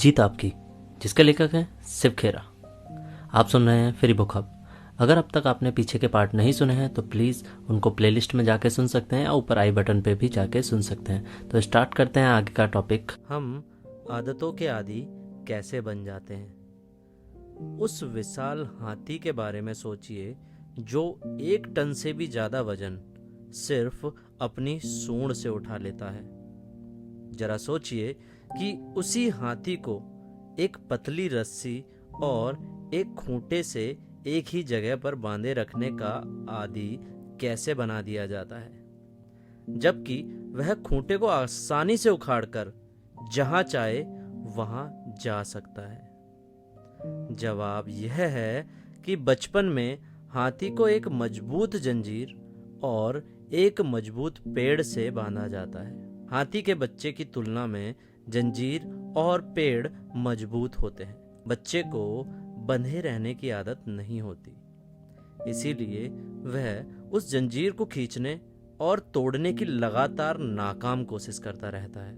जीत आपकी, जिसके लेखक हैं शिव खेरा। आप सुन रहे हैं फ्री बुक हब। अगर अब तक आपने पीछे के पार्ट नहीं सुने हैं तो प्लीज़ उनको प्लेलिस्ट में जाके सुन सकते हैं, या ऊपर आई बटन पे भी जाके सुन सकते हैं। तो स्टार्ट करते हैं आगे का टॉपिक। हम आदतों के आदी कैसे बन जाते हैं। उस विशाल हाथी के बारे में सोचिए जो 1 टन से भी ज़्यादा वजन सिर्फ अपनी सूंड से उठा लेता है। जरा सोचिए कि उसी हाथी को एक पतली रस्सी और एक खूंटे से एक ही जगह पर बांधे रखने का आदी कैसे बना दिया जाता है, जबकि वह खूंटे को आसानी से उखाड़कर जहां चाहे वहां जा सकता है। जवाब यह है कि बचपन में हाथी को एक मजबूत जंजीर और एक मजबूत पेड़ से बांधा जाता है। हाथी के बच्चे की तुलना में जंजीर और पेड़ मजबूत होते हैं। बच्चे को बंधे रहने की आदत नहीं होती, इसीलिए वह उस जंजीर को खींचने और तोड़ने की लगातार नाकाम कोशिश करता रहता है।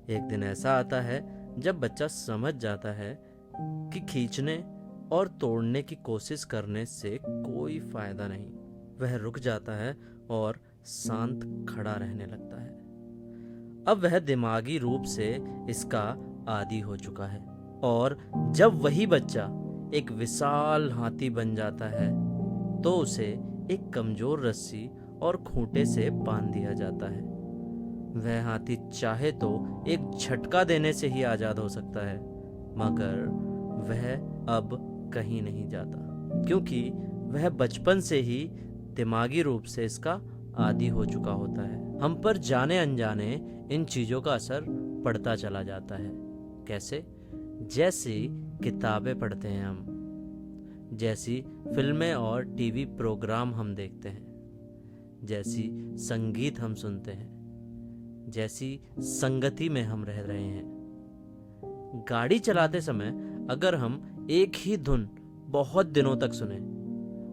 एक दिन ऐसा आता है जब बच्चा समझ जाता है कि खींचने और तोड़ने की कोशिश करने से कोई फायदा नहीं। वह रुक जाता है और शांत खड़ा रहने लगता है। अब वह दिमागी रूप से इसका आदी हो चुका है, और जब वही बच्चा एक विशाल हाथी बन जाता है तो उसे एक कमजोर रस्सी और खूंटे से बांध दिया जाता है। वह हाथी चाहे तो एक झटका देने से ही आजाद हो सकता है, मगर वह अब कहीं नहीं जाता, क्योंकि वह बचपन से ही दिमागी रूप से इसका आदी हो चुका होता है। हम पर जाने अनजाने इन चीजों का असर पड़ता चला जाता है। कैसे? जैसी किताबें पढ़ते हैं हम, जैसी फिल्में और टीवी प्रोग्राम हम देखते हैं, जैसी संगीत हम सुनते हैं, जैसी संगति में हम रह रहे हैं। गाड़ी चलाते समय अगर हम एक ही धुन बहुत दिनों तक सुने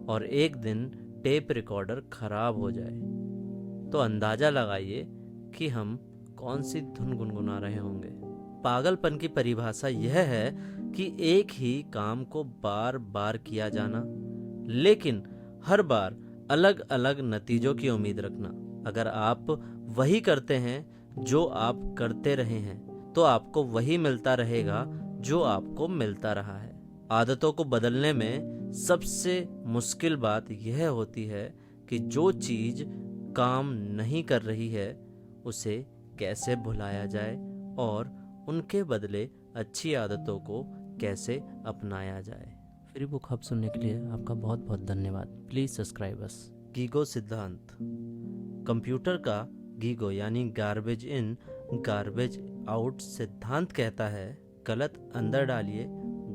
और एक दिन टेप रिकॉर्डर खराब हो जाए, तो अंदाजा लगाइए कि हम कौन सी धुन गुनगुना रहे होंगे। पागलपन की परिभाषा यह है कि एक ही काम को बार बार किया जाना, लेकिन हर बार अलग अलग नतीजों की उम्मीद रखना। अगर आप वही करते हैं जो आप करते रहे हैं, तो आपको वही मिलता रहेगा जो आपको मिलता रहा है। आदतों को बदलने में सबसे मुश्किल बात यह होती है कि जो चीज काम नहीं कर रही है उसे कैसे भुलाया जाए और उनके बदले अच्छी आदतों को कैसे अपनाया जाए। फ्री बुक हब सुनने के लिए आपका बहुत बहुत धन्यवाद। Please subscribe us. गीगो सिद्धांत। कंप्यूटर का गीगो यानी गार्बेज इन गार्बेज आउट सिद्धांत कहता है, गलत अंदर डालिए,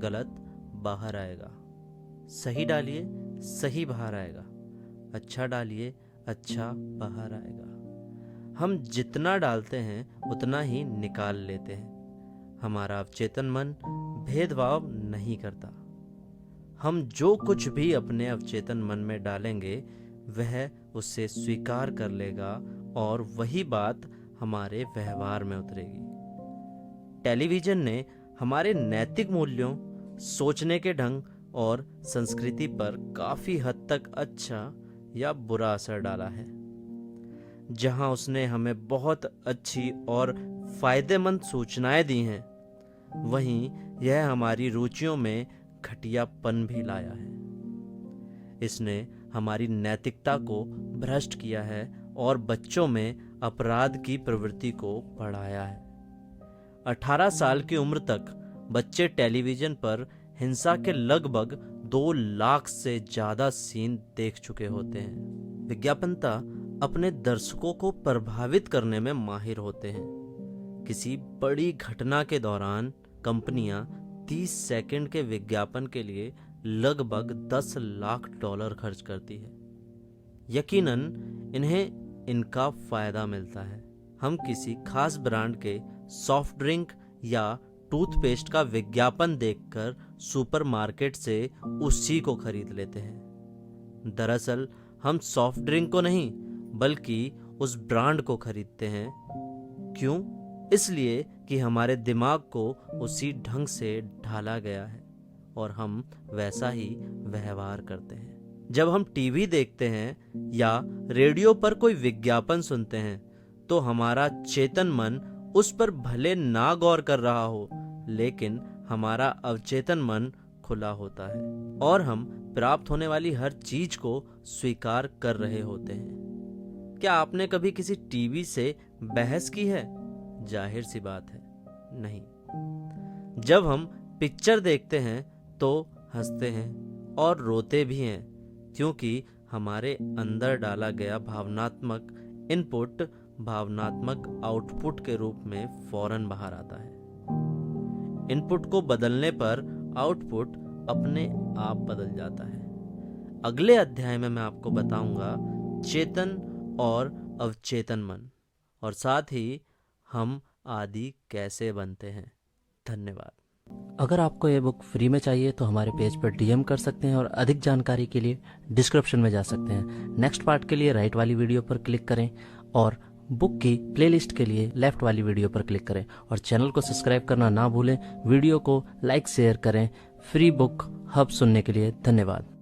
गलत बाहर आएगा। सही डालिए, सही बाहर आएगा। अच्छा डालिए, अच्छा बाहर आएगा। हम जितना डालते हैं उतना ही निकाल लेते हैं। हमारा अवचेतन मन भेदभाव नहीं करता। हम जो कुछ भी अपने अवचेतन मन में डालेंगे वह उसे स्वीकार कर लेगा और वही बात हमारे व्यवहार में उतरेगी। टेलीविजन ने हमारे नैतिक मूल्यों, सोचने के ढंग और संस्कृति पर काफी हद तक अच्छा या बुरा असर डाला है। जहां उसने हमें बहुत अच्छी और फायदेमंद सूचनाएं दी हैं, वहीं यह हमारी रुचियों में घटियापन भी लाया है। इसने हमारी नैतिकता को भ्रष्ट किया है और बच्चों में अपराध की प्रवृत्ति को बढ़ाया है। 18 साल की उम्र तक बच्चे टेलीविजन पर हिंसा के लगभग 2 लाख से ज्यादा सीन देख चुके होते हैं। विज्ञापनता अपने दर्शकों को प्रभावित करने में माहिर होते हैं। किसी बड़ी घटना के दौरान कंपनियां 30 सेकंड के विज्ञापन के लिए लगभग $10 लाख खर्च करती है। यकीनन इन्हें इनका फायदा मिलता है। हम किसी खास ब्रांड के सॉफ्ट ड्रिंक या टूथपेस्ट का विज्ञापन देखकर सुपरमार्केट से उसी को खरीद लेते हैं। दरअसल हम सॉफ्ट ड्रिंक को नहीं बल्कि उस ब्रांड को खरीदते हैं। क्यों? इसलिए कि हमारे दिमाग को उसी ढंग से ढाला गया है और हम वैसा ही व्यवहार करते हैं। जब हम टीवी देखते हैं या रेडियो पर कोई विज्ञापन सुनते हैं तो हमारा चेतन मन उस पर भले ना गौर कर रहा हो, लेकिन हमारा अवचेतन मन खुला होता है और हम प्राप्त होने वाली हर चीज को स्वीकार कर रहे होते हैं। क्या आपने कभी किसी टीवी से बहस की है? जाहिर सी बात है, नहीं। जब हम पिक्चर देखते हैं तो हंसते हैं और रोते भी हैं, क्योंकि हमारे अंदर डाला गया भावनात्मक इनपुट भावनात्मक आउटपुट के रूप में फौरन बाहर आता है। इनपुट को बदलने पर आउटपुट अपने आप बदल जाता है। अगले अध्याय में मैं आपको बताऊंगा चेतन और अवचेतन मन, और साथ ही हम आदि कैसे बनते हैं। धन्यवाद। अगर आपको ये बुक फ्री में चाहिए तो हमारे पेज पर डीएम कर सकते हैं और अधिक जानकारी के लिए डिस्क्रिप्शन में जा सकते हैं। नेक्स्ट पार्ट के लिए राइट वाली वीडियो पर क्लिक करें और बुक की प्लेलिस्ट के लिए लेफ्ट वाली वीडियो पर क्लिक करें और चैनल को सब्सक्राइब करना ना भूलें। वीडियो को लाइक शेयर करें। फ्री बुक हब सुनने के लिए धन्यवाद।